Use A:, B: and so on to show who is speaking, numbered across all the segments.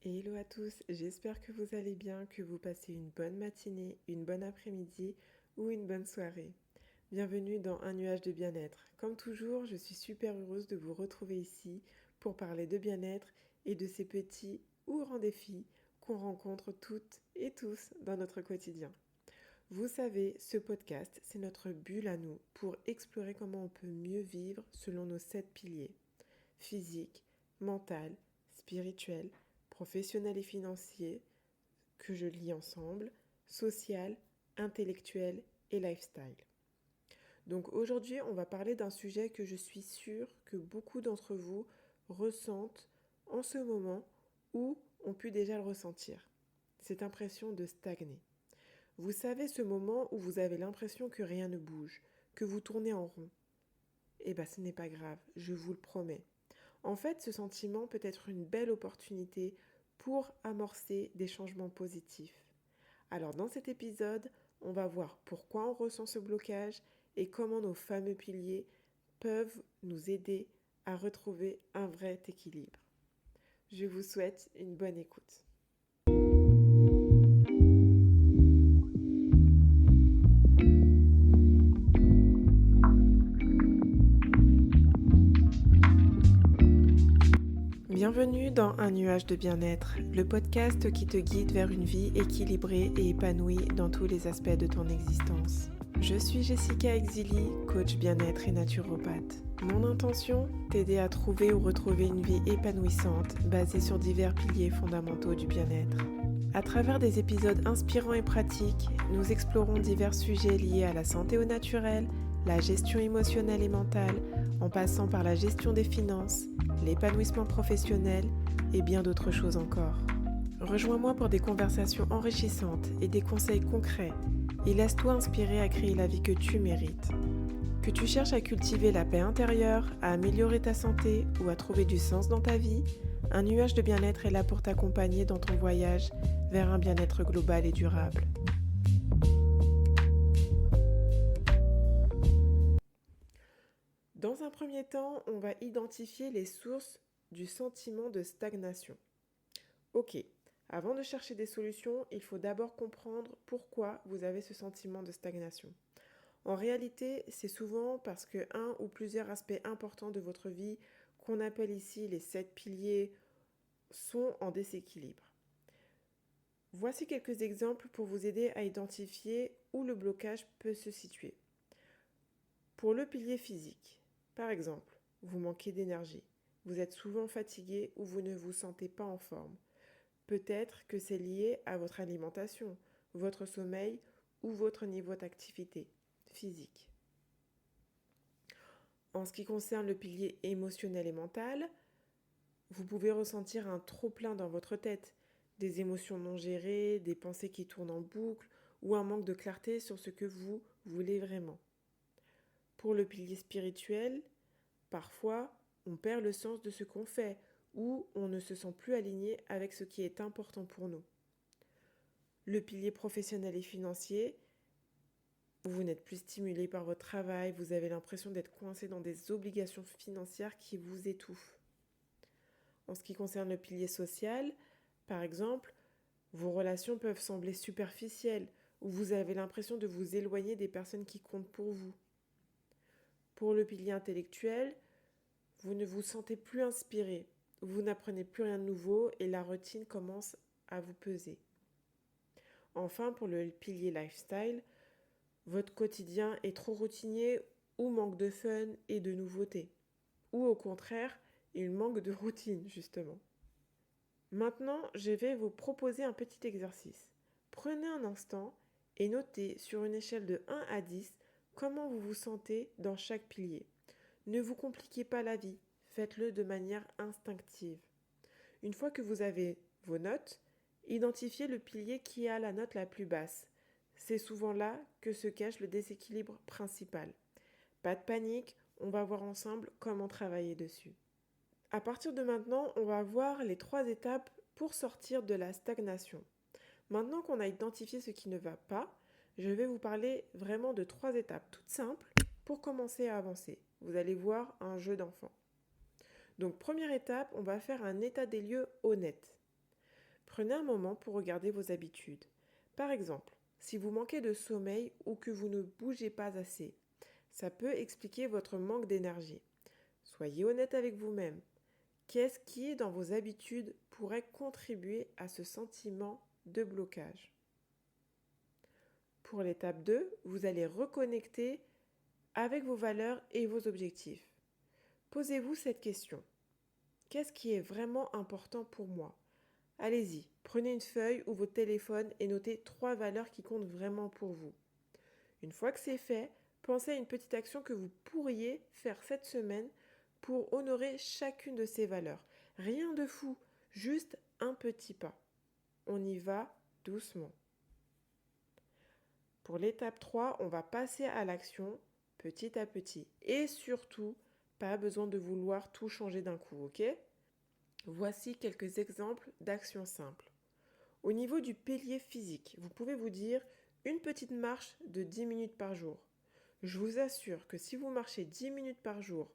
A: Hello à tous, j'espère que vous allez bien, que vous passez une bonne matinée, une bonne après-midi ou une bonne soirée. Bienvenue dans Un nuage de bien-être. Comme toujours, je suis super heureuse de vous retrouver ici pour parler de bien-être et de ces petits ou grands défis qu'on rencontre toutes et tous dans notre quotidien. Vous savez, ce podcast, c'est notre bulle à nous pour explorer comment on peut mieux vivre selon nos 7 piliers: physique, mental, spirituel, professionnel et financier, que je lis ensemble, social, intellectuel et lifestyle. Donc aujourd'hui, on va parler d'un sujet que je suis sûre que beaucoup d'entre vous ressentent en ce moment ou ont pu déjà le ressentir. Cette impression de stagner. Vous savez ce moment où vous avez l'impression que rien ne bouge, que vous tournez en rond. Eh bien, ce n'est pas grave, je vous le promets. En fait, ce sentiment peut être une belle opportunité pour amorcer des changements positifs. Alors dans cet épisode, on va voir pourquoi on ressent ce blocage et comment nos fameux piliers peuvent nous aider à retrouver un vrai équilibre. Je vous souhaite une bonne écoute. Bienvenue dans Un nuage de bien-être, le podcast qui te guide vers une vie équilibrée et épanouie dans tous les aspects de ton existence. Je suis Jessica Exili, coach bien-être et naturopathe. Mon intention, t'aider à trouver ou retrouver une vie épanouissante basée sur divers piliers fondamentaux du bien-être. À travers des épisodes inspirants et pratiques, nous explorons divers sujets liés à la santé au naturel, la gestion émotionnelle et mentale, en passant par la gestion des finances, l'épanouissement professionnel et bien d'autres choses encore. Rejoins-moi pour des conversations enrichissantes et des conseils concrets et laisse-toi inspirer à créer la vie que tu mérites. Que tu cherches à cultiver la paix intérieure, à améliorer ta santé ou à trouver du sens dans ta vie, un nuage de bien-être est là pour t'accompagner dans ton voyage vers un bien-être global et durable. Dans un premier temps, on va identifier les sources du sentiment de stagnation. Ok, avant de chercher des solutions, il faut d'abord comprendre pourquoi vous avez ce sentiment de stagnation. En réalité, c'est souvent parce que un ou plusieurs aspects importants de votre vie, qu'on appelle ici les 7 piliers, sont en déséquilibre. Voici quelques exemples pour vous aider à identifier où le blocage peut se situer. Pour le pilier physique, par exemple, vous manquez d'énergie, vous êtes souvent fatigué ou vous ne vous sentez pas en forme. Peut-être que c'est lié à votre alimentation, votre sommeil ou votre niveau d'activité physique. En ce qui concerne le pilier émotionnel et mental, vous pouvez ressentir un trop-plein dans votre tête, des émotions non gérées, des pensées qui tournent en boucle ou un manque de clarté sur ce que vous voulez vraiment. Pour le pilier spirituel, parfois on perd le sens de ce qu'on fait ou on ne se sent plus aligné avec ce qui est important pour nous. Le pilier professionnel et financier, vous n'êtes plus stimulé par votre travail, vous avez l'impression d'être coincé dans des obligations financières qui vous étouffent. En ce qui concerne le pilier social, par exemple, vos relations peuvent sembler superficielles ou vous avez l'impression de vous éloigner des personnes qui comptent pour vous. Pour le pilier intellectuel, vous ne vous sentez plus inspiré, vous n'apprenez plus rien de nouveau et la routine commence à vous peser. Enfin, pour le pilier lifestyle, votre quotidien est trop routinier ou manque de fun et de nouveautés. Ou au contraire, il manque de routine, justement. Maintenant, je vais vous proposer un petit exercice. Prenez un instant et notez sur une échelle de 1 à 10 comment vous vous sentez dans chaque pilier. Ne vous compliquez pas la vie, faites-le de manière instinctive. Une fois que vous avez vos notes, identifiez le pilier qui a la note la plus basse. C'est souvent là que se cache le déséquilibre principal. Pas de panique, on va voir ensemble comment travailler dessus. À partir de maintenant, on va voir les 3 étapes pour sortir de la stagnation. Maintenant qu'on a identifié ce qui ne va pas, je vais vous parler vraiment de 3 étapes toutes simples pour commencer à avancer. Vous allez voir un jeu d'enfant. Donc première étape, on va faire un état des lieux honnête. Prenez un moment pour regarder vos habitudes. Par exemple, si vous manquez de sommeil ou que vous ne bougez pas assez, ça peut expliquer votre manque d'énergie. Soyez honnête avec vous-même. Qu'est-ce qui, dans vos habitudes, pourrait contribuer à ce sentiment de blocage? Pour l'étape 2, vous allez reconnecter avec vos valeurs et vos objectifs. Posez-vous cette question. Qu'est-ce qui est vraiment important pour moi? Allez-y, prenez une feuille ou votre téléphone et notez 3 valeurs qui comptent vraiment pour vous. Une fois que c'est fait, pensez à une petite action que vous pourriez faire cette semaine pour honorer chacune de ces valeurs. Rien de fou, juste un petit pas. On y va doucement. Pour l'étape 3, on va passer à l'action petit à petit. Et surtout, pas besoin de vouloir tout changer d'un coup, ok? Voici quelques exemples d'actions simples. Au niveau du pilier physique, vous pouvez vous dire une petite marche de 10 minutes par jour. Je vous assure que si vous marchez 10 minutes par jour,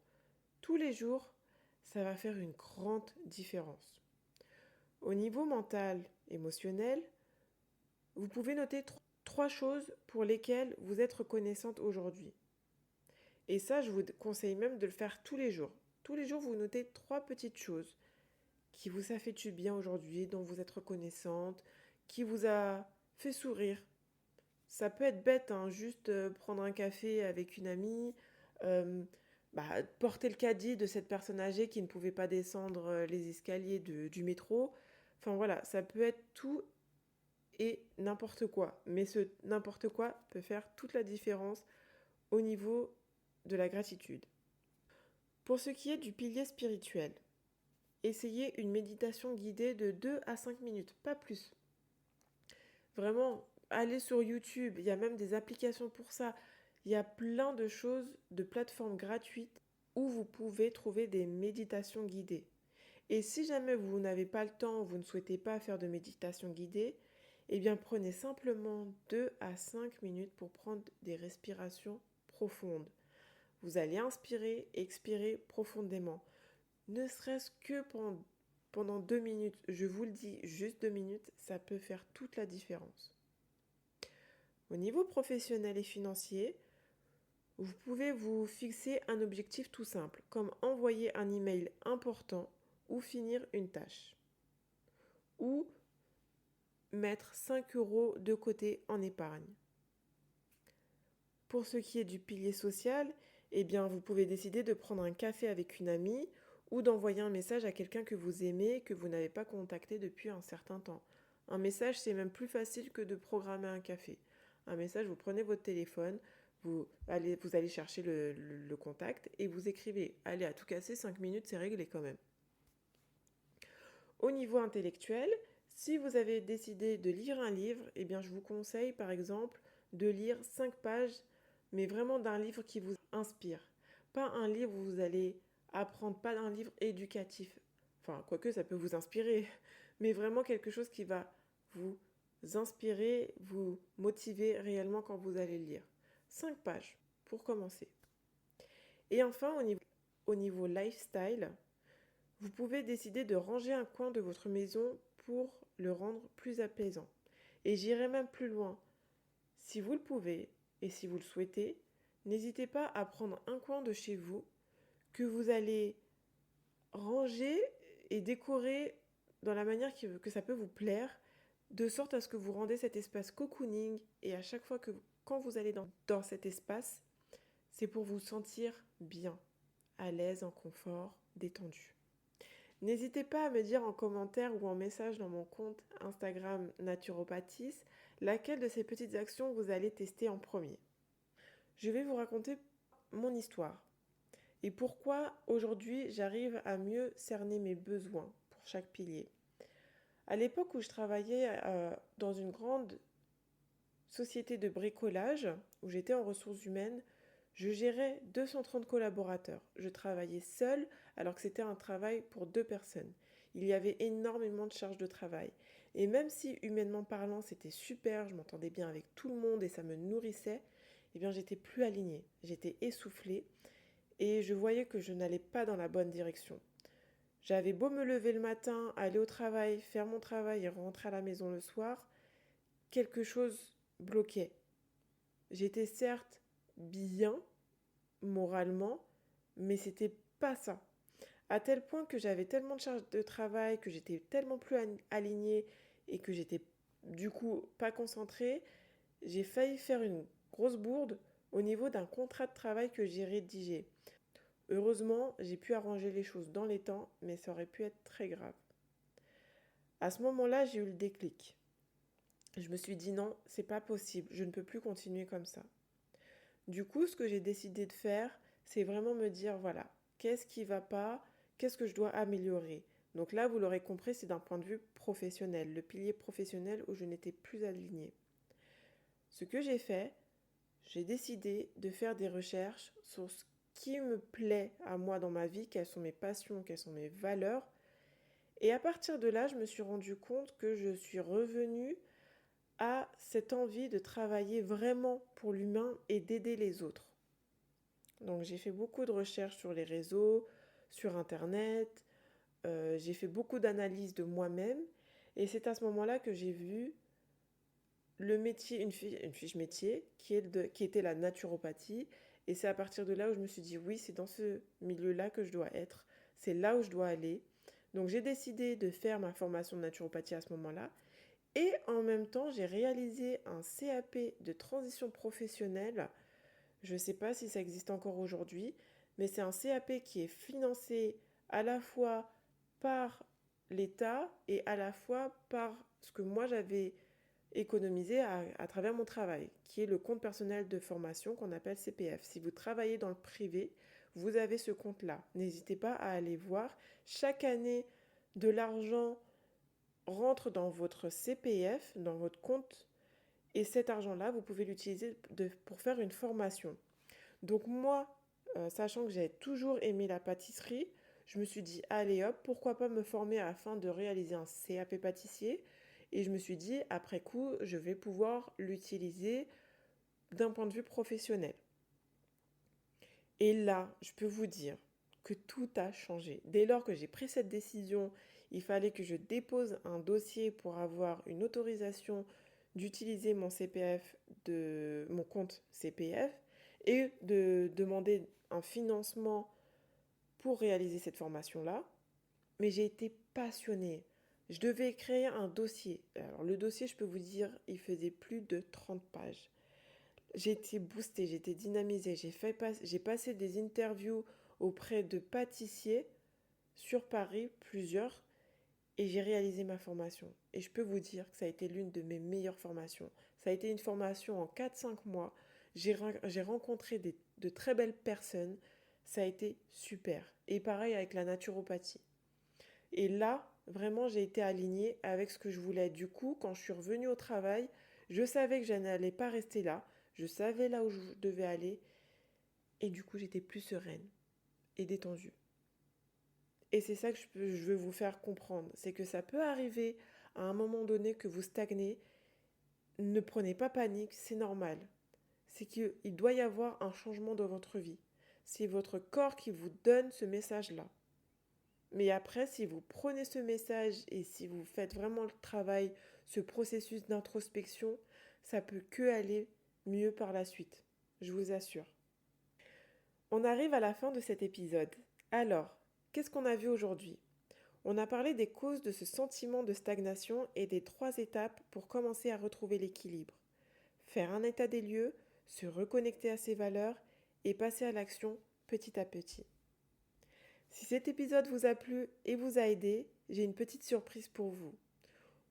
A: tous les jours, ça va faire une grande différence. Au niveau mental, émotionnel, vous pouvez noter 3 choses pour lesquelles vous êtes reconnaissante aujourd'hui. Et ça, je vous conseille même de le faire tous les jours. Tous les jours, vous notez 3 petites choses qui vous a fait du bien aujourd'hui, dont vous êtes reconnaissante, qui vous a fait sourire. Ça peut être bête, hein, juste prendre un café avec une amie, euh, porter le caddie de cette personne âgée qui ne pouvait pas descendre les escaliers du métro. Enfin voilà, ça peut être tout et n'importe quoi. Mais ce n'importe quoi peut faire toute la différence au niveau de la gratitude. Pour ce qui est du pilier spirituel, essayez une méditation guidée de 2 à 5 minutes, pas plus. Vraiment, allez sur YouTube, il y a même des applications pour ça. Il y a plein de choses, de plateformes gratuites où vous pouvez trouver des méditations guidées. Et si jamais vous n'avez pas le temps, vous ne souhaitez pas faire de méditation guidée, eh bien prenez simplement 2 à 5 minutes pour prendre des respirations profondes. Vous allez inspirer et expirer profondément. Ne serait-ce que pendant 2 minutes, je vous le dis, juste 2 minutes, ça peut faire toute la différence. Au niveau professionnel et financier, vous pouvez vous fixer un objectif tout simple, comme envoyer un email important ou finir une tâche. Ou mettre 5 € de côté en épargne. Pour ce qui est du pilier social, eh bien vous pouvez décider de prendre un café avec une amie ou d'envoyer un message à quelqu'un que vous aimez et que vous n'avez pas contacté depuis un certain temps. Un message, c'est même plus facile que de programmer un café. Un message, vous prenez votre téléphone, vous allez chercher le contact et vous écrivez. Allez, à tout casser, 5 minutes, c'est réglé quand même. Au niveau intellectuel, si vous avez décidé de lire un livre, eh bien je vous conseille par exemple de lire 5 pages, mais vraiment d'un livre qui vous inspire. Pas un livre où vous allez apprendre, pas un livre éducatif. Enfin, quoique ça peut vous inspirer, mais vraiment quelque chose qui va vous inspirer, vous motiver réellement quand vous allez le lire. 5 pages pour commencer. Et enfin, au niveau lifestyle, vous pouvez décider de ranger un coin de votre maison pour le rendre plus apaisant. Et j'irai même plus loin. Si vous le pouvez et si vous le souhaitez, n'hésitez pas à prendre un coin de chez vous que vous allez ranger et décorer dans la manière que ça peut vous plaire, de sorte à ce que vous rendez cet espace cocooning et à chaque fois quand vous allez dans cet espace, c'est pour vous sentir bien, à l'aise, en confort, détendu. N'hésitez pas à me dire en commentaire ou en message dans mon compte Instagram Naturopathis laquelle de ces petites actions vous allez tester en premier. Je vais vous raconter mon histoire et pourquoi aujourd'hui j'arrive à mieux cerner mes besoins pour chaque pilier. À l'époque où je travaillais dans une grande société de bricolage, où j'étais en ressources humaines, je gérais 230 collaborateurs. Je travaillais seule alors que c'était un travail pour 2 personnes. Il y avait énormément de charges de travail. Et même si humainement parlant c'était super, je m'entendais bien avec tout le monde et ça me nourrissait, eh bien j'étais plus alignée, j'étais essoufflée et je voyais que je n'allais pas dans la bonne direction. J'avais beau me lever le matin, aller au travail, faire mon travail et rentrer à la maison le soir, quelque chose bloquait. J'étais certes bien moralement, mais c'était pas ça. À tel point que j'avais tellement de charges de travail, que j'étais tellement plus alignée et que j'étais du coup pas concentrée, j'ai failli faire une grosse bourde au niveau d'un contrat de travail que j'ai rédigé. Heureusement, j'ai pu arranger les choses dans les temps, mais ça aurait pu être très grave. À ce moment-là, j'ai eu le déclic. Je me suis dit non, c'est pas possible, je ne peux plus continuer comme ça. Du coup, ce que j'ai décidé de faire, c'est vraiment me dire voilà, qu'est-ce qui va pas, qu'est-ce que je dois améliorer. Donc là, vous l'aurez compris, c'est d'un point de vue professionnel, le pilier professionnel où je n'étais plus alignée. Ce que j'ai fait, j'ai décidé de faire des recherches sur ce qui me plaît à moi dans ma vie, quelles sont mes passions, quelles sont mes valeurs. Et à partir de là, je me suis rendu compte que je suis revenue à cette envie de travailler vraiment pour l'humain et d'aider les autres. Donc j'ai fait beaucoup de recherches sur les réseaux, sur Internet, j'ai fait beaucoup d'analyses de moi-même et c'est à ce moment-là que j'ai vu le métier, une fiche métier qui était la naturopathie et c'est à partir de là où je me suis dit oui, c'est dans ce milieu-là que je dois être, c'est là où je dois aller. Donc j'ai décidé de faire ma formation de naturopathie à ce moment-là et en même temps j'ai réalisé un CAP de transition professionnelle. Je ne sais pas si ça existe encore aujourd'hui, mais c'est un CAP qui est financé à la fois par l'État et à la fois par ce que moi j'avais économisé à travers mon travail, qui est le compte personnel de formation qu'on appelle CPF. Si vous travaillez dans le privé, vous avez ce compte-là. N'hésitez pas à aller voir. Chaque année, de l'argent rentre dans votre CPF, dans votre compte, et cet argent-là, vous pouvez l'utiliser pour faire une formation. Donc moi, sachant que j'avais toujours aimé la pâtisserie, je me suis dit, allez hop, pourquoi pas me former afin de réaliser un CAP pâtissier. Et je me suis dit, après coup, je vais pouvoir l'utiliser d'un point de vue professionnel. Et là, je peux vous dire que tout a changé. Dès lors que j'ai pris cette décision, il fallait que je dépose un dossier pour avoir une autorisation d'utiliser mon CPF, de mon compte CPF, et de demander un financement pour réaliser cette formation-là. Mais j'ai été passionnée. Je devais créer un dossier. Alors le dossier, je peux vous dire, il faisait plus de 30 pages. J'ai été boostée, j'ai été dynamisée, j'ai passé des interviews auprès de pâtissiers sur Paris, plusieurs, et j'ai réalisé ma formation. Et je peux vous dire que ça a été l'une de mes meilleures formations. Ça a été une formation en 4-5 mois. J'ai rencontré de très belles personnes. Ça a été super. Et pareil avec la naturopathie. Et là, vraiment, j'ai été alignée avec ce que je voulais. Du coup, quand je suis revenue au travail, je savais que je n'allais pas rester là. Je savais là où je devais aller. Et du coup, j'étais plus sereine et détendue. Et c'est ça que je veux vous faire comprendre. C'est que ça peut arriver à un moment donné que vous stagnez. Ne prenez pas panique, c'est normal. C'est qu'il doit y avoir un changement dans votre vie. C'est votre corps qui vous donne ce message-là. Mais après, si vous prenez ce message et si vous faites vraiment le travail, ce processus d'introspection, ça peut que aller mieux par la suite. Je vous assure. On arrive à la fin de cet épisode. Alors, qu'est-ce qu'on a vu aujourd'hui? On a parlé des causes de ce sentiment de stagnation et des 3 étapes pour commencer à retrouver l'équilibre. Faire un état des lieux, se reconnecter à ses valeurs et passer à l'action petit à petit. Si cet épisode vous a plu et vous a aidé, j'ai une petite surprise pour vous.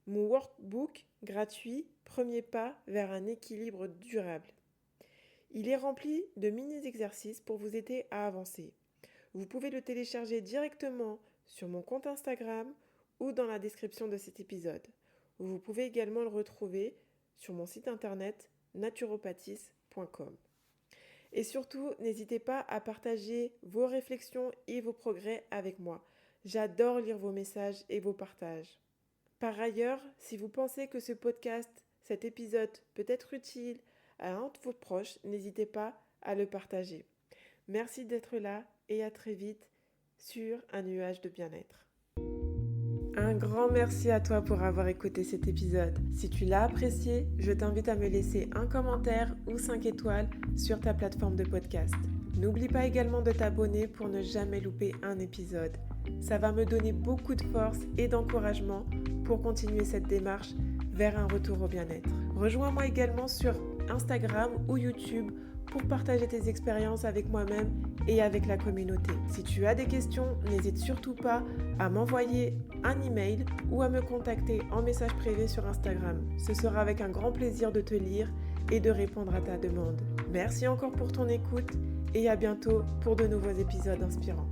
A: Mon workbook gratuit, premier pas vers un équilibre durable. Il est rempli de mini-exercices pour vous aider à avancer. Vous pouvez le télécharger directement sur mon compte Instagram ou dans la description de cet épisode. Vous pouvez également le retrouver sur mon site internet naturopathis.com. Et surtout, n'hésitez pas à partager vos réflexions et vos progrès avec moi. J'adore lire vos messages et vos partages. Par ailleurs, si vous pensez que ce podcast, cet épisode peut être utile à un de vos proches, n'hésitez pas à le partager. Merci d'être là et à très vite sur un nuage de bien-être. Un grand merci à toi pour avoir écouté cet épisode. Si tu l'as apprécié, je t'invite à me laisser un commentaire ou 5 étoiles sur ta plateforme de podcast. N'oublie pas également de t'abonner pour ne jamais louper un épisode. Ça va me donner beaucoup de force et d'encouragement pour continuer cette démarche vers un retour au bien-être. Rejoins-moi également sur Instagram ou YouTube pour partager tes expériences avec moi-même et avec la communauté. Si tu as des questions, n'hésite surtout pas à m'envoyer un email ou à me contacter en message privé sur Instagram. Ce sera avec un grand plaisir de te lire et de répondre à ta demande. Merci encore pour ton écoute et à bientôt pour de nouveaux épisodes inspirants.